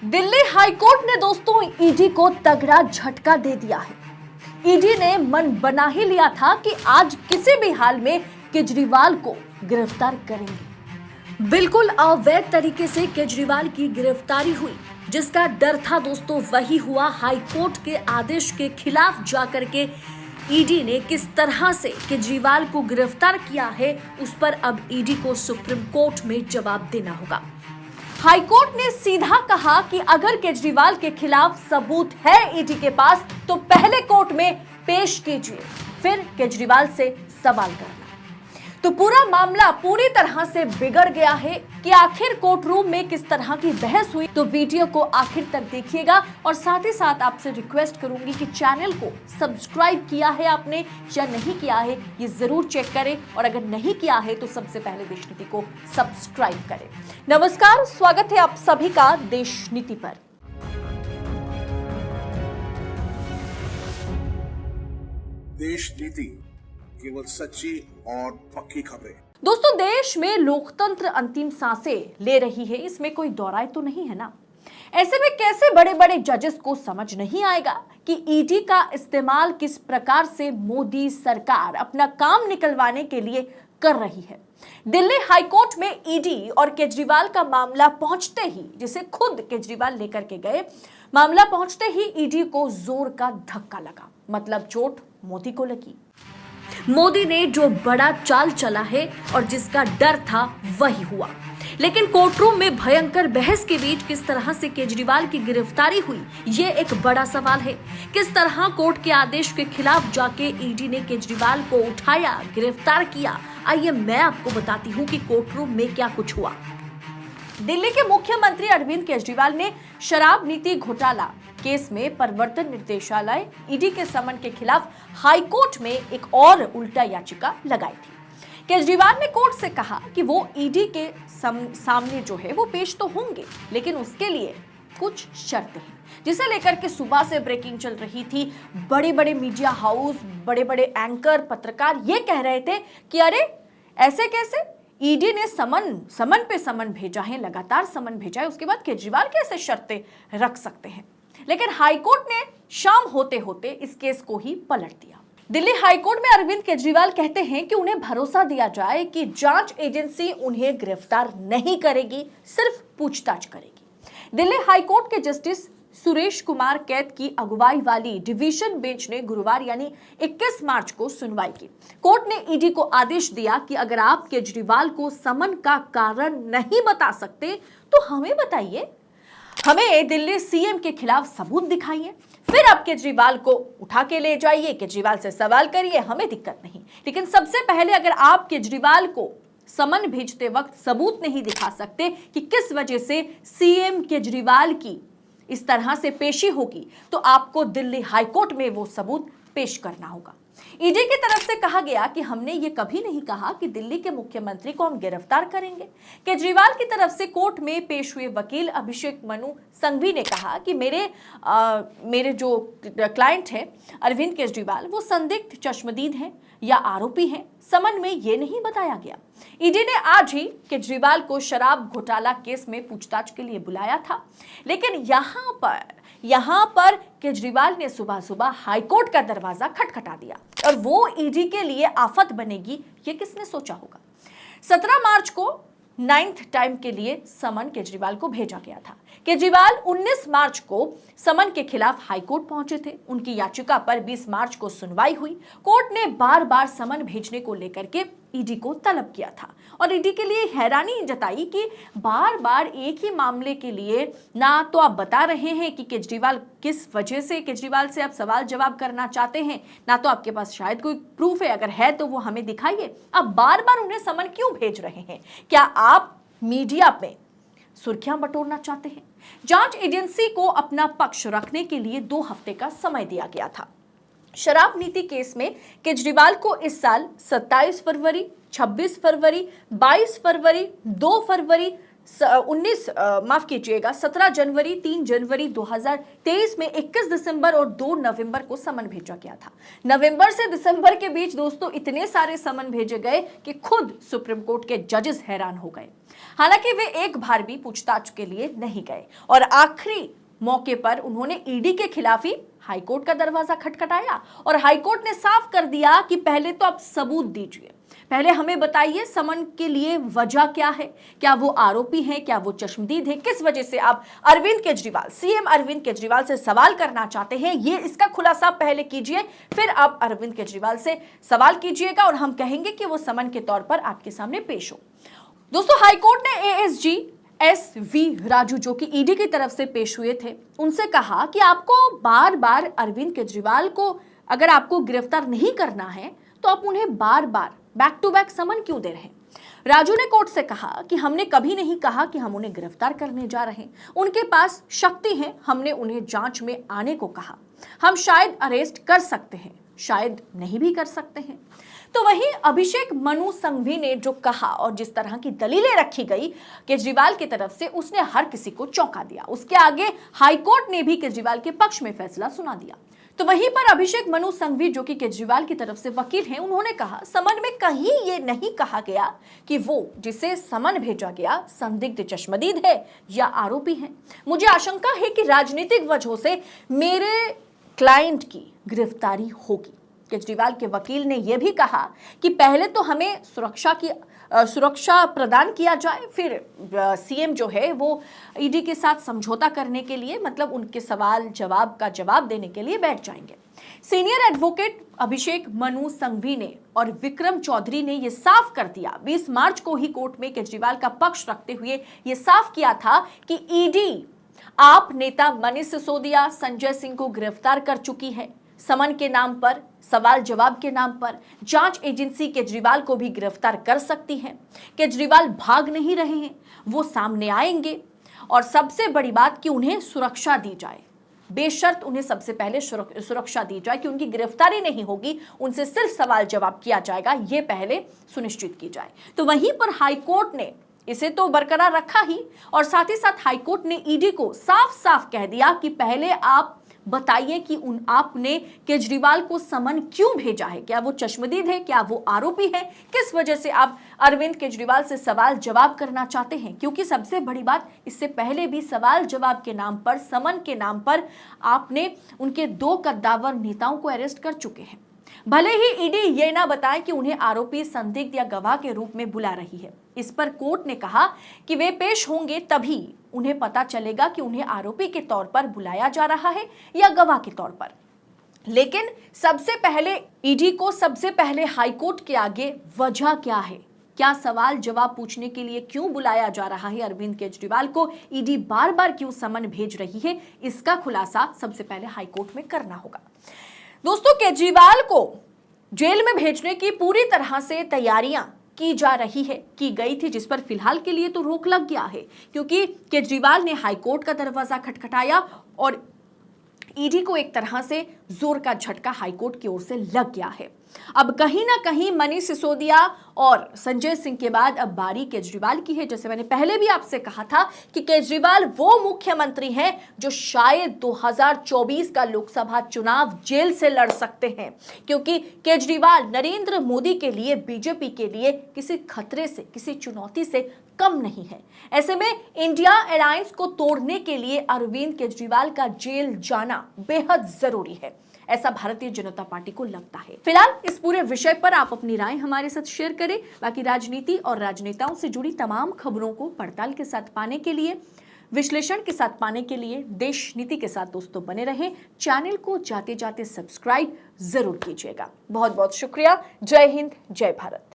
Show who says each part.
Speaker 1: Delhi high court ने दोस्तों ED को तगड़ा झटका दे दिया है। ईडी ने मन बना ही लिया था कि आज किसी भी हाल में केजरीवाल को गिरफ्तार करेंगे। बिल्कुल अवैध तरीके से केजरीवाल की गिरफ्तारी हुई, जिसका डर था दोस्तों वही हुआ। हाईकोर्ट के आदेश के खिलाफ जाकर के ईडी ने किस तरह से केजरीवाल को गिरफ्तार किया है, उस पर अब ईडी को सुप्रीम कोर्ट में जवाब देना होगा। हाईकोर्ट ने सीधा कहा कि अगर केजरीवाल के खिलाफ सबूत है ईडी के पास तो पहले कोर्ट में पेश कीजिए, फिर केजरीवाल से सवाल करना। तो पूरा मामला पूरी तरह से बिगड़ गया है कि आखिर कोर्ट रूम में किस तरह की बहस हुई। तो वीडियो को आखिर तक देखिएगा और साथ ही साथ आपसे रिक्वेस्ट करूंगी कि चैनल को सब्सक्राइब किया है आपने या नहीं किया है, ये जरूर चेक करें, और अगर नहीं किया है तो सबसे पहले देश नीति को सब्सक्राइब करें। नमस्कार, स्वागत है आप सभी का देश नीति पर।
Speaker 2: देश नीति केवल सच्ची और पक्की खबरें।
Speaker 1: दोस्तों, देश में लोकतंत्र अंतिम सांसें ले रही है, इसमें कोई दौराय तो नहीं है ना। ऐसे में कैसे बड़े बड़े जजेस को समझ नहीं आएगा कि ईडी का इस्तेमाल किस प्रकार से मोदी सरकार अपना काम निकलवाने के लिए कर रही है। दिल्ली हाईकोर्ट में ईडी और केजरीवाल का मामला पहुंचते ही, जिसे खुद केजरीवाल लेकर के गए, मामला पहुंचते ही ईडी को जोर का धक्का लगा। मतलब चोट मोदी को लगी। मोदी ने जो बड़ा चाल चला है और जिसका डर था वही हुआ। लेकिन कोर्टरूम में भयंकर बहस के बीच किस तरह से केजरीवाल की गिरफ्तारी हुई, ये एक बड़ा सवाल है। किस तरह कोर्ट के आदेश के खिलाफ जाके ईडी ने केजरीवाल को उठाया, गिरफ्तार किया, आइए मैं आपको बताती हूँ कि कोर्टरूम में क्या कुछ हुआ। दिल्ली के मुख्यमंत्री अरविंद केजरीवाल ने शराब नीति घोटाला केस में प्रवर्तन निर्देशालय ईडी के समन के खिलाफ हाईकोर्ट में एक और उल्टा याचिका लगाई थी। केजरीवाल ने कोर्ट से कहा कि वो ईडी के सामने जो है वो पेश तो होंगे, लेकिन उसके लिए कुछ शर्तें हैं, जिसे लेकर के सुबह से ब्रेकिंग चल रही थी। बड़े बड़े मीडिया हाउस, बड़े बड़े एंकर, पत्रकार ये कह रहे थे कि अरे ऐसे कैसे, ईडी ने समन पे समन भेजा है, लगातार समन भेजा है, उसके बाद केजरीवाल कैसे शर्तें रख सकते हैं। लेकिन हाईकोर्ट ने शाम होते होते इस केस को ही पलट दिया। दिल्ली हाईकोर्ट में अरविंद केजरीवाल कहते हैं कि उन्हें भरोसा दिया जाए कि जांच एजेंसी उन्हें गिरफ्तार नहीं करेगी, सिर्फ पूछताछ करेगी। दिल्ली हाईकोर्ट के जस्टिस सुरेश कुमार कैत की अगुवाई वाली डिवीजन बेंच ने गुरुवार यानी 21 मार्च को सुनवाई की। कोर्ट ने ईडी को आदेश दिया कि अगर आप केजरीवाल को समन का कारण नहीं बता सकते तो हमें बताइए, हमें दिल्ली सीएम के खिलाफ सबूत दिखाइए, फिर आप केजरीवाल को उठा के ले जाइए, केजरीवाल से सवाल करिए, हमें दिक्कत नहीं। लेकिन सबसे पहले अगर आप केजरीवाल को समन भेजते वक्त सबूत नहीं दिखा सकते कि किस वजह से सीएम केजरीवाल की इस तरह से पेशी होगी, तो आपको दिल्ली हाईकोर्ट में वो सबूत पेश करना होगा। ईडी की तरफ से कहा गया कि हमने ये कभी नहीं कहा कि दिल्ली के मुख्यमंत्री को हम गिरफ्तार करेंगे। केजरीवाल की तरफ से कोर्ट में पेश हुए वकील अभिषेक मनु संघवी ने कहा कि मेरे जो क्लाइंट है अरविंद केजरीवाल, वो संदिग्ध चश्मदीद हैं या आरोपी हैं, समन में ये नहीं बताया गया। ईडी ने आज ही केजरीवाल को शराब घोटाला केस में पूछताछ के लिए बुलाया था, लेकिन यहाँ पर केजरीवाल ने सुबह सुबह हाईकोर्ट का दरवाजा खटखटा दिया और वो ईडी के लिए आफत बनेगी, ये किसने सोचा होगा। 17 मार्च को 9th टाइम के लिए समन केजरीवाल को भेजा गया था। केजरीवाल 19 मार्च को समन के खिलाफ हाईकोर्ट पहुंचे थे। उनकी याचिका पर 20 मार्च को सुनवाई हुई। कोर्ट ने बार बार समन भेजने को लेकर के ईडी को तलब किया था और ईडी के लिए हैरानी जताई कि बार बार एक ही मामले के लिए ना तो आप बता रहे हैं कि केजरीवाल किस वजह से केजरीवाल से आप सवाल जवाब करना चाहते हैं, ना तो आपके पास शायद कोई प्रूफ है, अगर है तो वो हमें दिखाइए। आप बार बार उन्हें समन क्यों भेज रहे हैं? क्या आप मीडिया में सुर्खियां बटोरना चाहते हैं? जांच एजेंसी को अपना पक्ष रखने के लिए 2 हफ्ते का समय दिया गया था। शराब नीति केस में केजरीवाल को इस साल 27 फरवरी, 26 फरवरी, 22 फरवरी, 2 फरवरी, 17 जनवरी, 3 जनवरी 2023 में 21 दिसंबर और 2 नवंबर को समन भेजा गया था। नवंबर से दिसंबर के बीच दोस्तों इतने सारे समन भेजे गए कि खुद सुप्रीम कोर्ट के जजेस हैरान हो गए। हालांकि वे एक बार भी पूछताछ के लिए नहीं गए और आखिरी मौके पर उन्होंने ईडी के खिलाफ ही हाईकोर्ट का दरवाजा खटखटाया और हाईकोर्ट ने साफ कर दिया कि पहले तो आप सबूत दीजिए, पहले हमें बताइए समन के लिए वजह क्या है, क्या वो आरोपी हैं, क्या वो चश्मदीद है, किस वजह से आप अरविंद केजरीवाल, सीएम अरविंद केजरीवाल से सवाल करना चाहते हैं, ये इसका खुलासा पहले कीजिए, फिर आप अरविंद केजरीवाल से सवाल कीजिएगा और हम कहेंगे कि वो समन के तौर पर आपके सामने पेश हो। दोस्तों हाईकोर्ट ने एएसजी SV राजू जो कि ईडी की तरफ से पेश हुए थे, उनसे कहा कि आपको बार बार अरविंद केजरीवाल को अगर आपको गिरफ्तार नहीं करना है तो आप उन्हें बार बार बैक टू बैक समन क्यों दे रहे हैं। राजू ने कोर्ट से कहा कि हमने कभी नहीं कहा कि हम उन्हें गिरफ्तार करने जा रहे हैं, उनके पास शक्ति है, हमने उन्हें जांच में आने को कहा, हम शायद अरेस्ट कर सकते हैं, शायद नहीं भी कर सकते हैं। तो वहीं अभिषेक मनु संघवी ने जो कहा और जिस तरह की दलीलें रखी गई केजरीवाल की तरफ से, उसने हर किसी को चौंका दिया। उसके आगे हाईकोर्ट ने भी केजरीवाल के पक्ष में फैसला सुना दिया। तो वहीं पर अभिषेक मनु संघवी जो कि केजरीवाल की तरफ से वकील हैं, उन्होंने कहा समन में कहीं ये नहीं कहा गया कि वो जिसे समन भेजा गया संदिग्ध चश्मदीद है या आरोपी है। मुझे आशंका है कि राजनीतिक वजहों से मेरे क्लाइंट की गिरफ्तारी होगी। केजरीवाल के वकील ने यह भी कहा कि पहले तो हमें सुरक्षा प्रदान किया जाए, फिर सीएम जो है वो ईडी के साथ समझौता करने के लिए, मतलब उनके सवाल जवाब का जवाब देने के लिए बैठ जाएंगे। सीनियर एडवोकेट अभिषेक मनु संघवी ने और विक्रम चौधरी ने यह साफ कर दिया, 20 मार्च को ही कोर्ट में केजरीवाल का पक्ष रखते हुए यह साफ किया था कि ईडी आप नेता मनीष सिसोदिया, संजय सिंह को गिरफ्तार कर चुकी है। समन के नाम पर, सवाल जवाब के नाम पर जांच एजेंसी केजरीवाल को भी गिरफ्तार कर सकती है। केजरीवाल भाग नहीं रहे हैं, वो सामने आएंगे और सबसे बड़ी बात कि उन्हें सुरक्षा दी जाए, बेशर्त उन्हें सबसे पहले सुरक्षा दी जाए कि उनकी गिरफ्तारी नहीं होगी, उनसे सिर्फ सवाल जवाब किया जाएगा, ये पहले सुनिश्चित की जाए। तो वहीं पर हाईकोर्ट ने इसे तो बरकरार रखा ही और साथ ही साथ हाईकोर्ट ने ईडी को साफ साफ कह दिया कि पहले आप बताइए कि आपने केजरीवाल को समन क्यों भेजा है, क्या वो चश्मदीद है, क्या वो आरोपी है, किस वजह से आप अरविंद केजरीवाल से सवाल जवाब करना चाहते हैं। क्योंकि सबसे बड़ी बात, इससे पहले भी सवाल जवाब के नाम पर, समन के नाम पर आपने उनके 2 कद्दावर नेताओं को अरेस्ट कर चुके हैं। भले ही ईडी ये ना बताए कि उन्हें आरोपी, संदिग्ध या गवाह के रूप में बुला रही है, इस पर कोर्ट ने कहा कि वे पेश होंगे तभी उन्हें पता चलेगा कि उन्हें आरोपी के तौर पर बुलाया जा रहा है या गवाह के तौर पर। लेकिन सबसे पहले ईडी को सबसे पहले हाईकोर्ट के आगे वजह क्या है, क्या सवाल जवाब पूछने के लिए क्यों बुलाया जा रहा है अरविंद केजरीवाल को, ईडी बार बार क्यों समन भेज रही है, इसका खुलासा सबसे पहले हाईकोर्ट में करना होगा। दोस्तों केजरीवाल को जेल में भेजने की पूरी तरह से तैयारियां की जा रही है, की गई थी, जिस पर फिलहाल के लिए तो रोक लग गया है क्योंकि केजरीवाल ने हाईकोर्ट का दरवाजा खटखटाया और ईडी को एक तरह से जोर का झटका हाईकोर्ट की ओर से लग गया है। अब कहीं ना कहीं मनीष सिसोदिया और संजय सिंह के बाद अब बारी केजरीवाल की है। जैसे मैंने पहले भी आपसे कहा था कि केजरीवाल वो मुख्यमंत्री हैं जो शायद 2024 का लोकसभा चुनाव जेल से लड़ सकते हैं, क्योंकि केजरीवाल नरेंद्र मोदी के लिए, बीजेपी के लिए किसी खतरे से, किसी चुनौती से कम नहीं है। ऐसे में इंडिया अलायंस को तोड़ने के लिए अरविंद केजरीवाल का जेल जाना बेहद जरूरी है, ऐसा भारतीय जनता पार्टी को लगता है। फिलहाल इस पूरे विषय पर आप अपनी राय हमारे साथ शेयर करें। बाकी राजनीति और राजनेताओं से जुड़ी तमाम खबरों को पड़ताल के साथ पाने के लिए, विश्लेषण के साथ पाने के लिए देश नीति के साथ दोस्तों बने रहें। चैनल को जाते जाते सब्सक्राइब जरूर कीजिएगा। बहुत बहुत शुक्रिया। जय हिंद, जय भारत।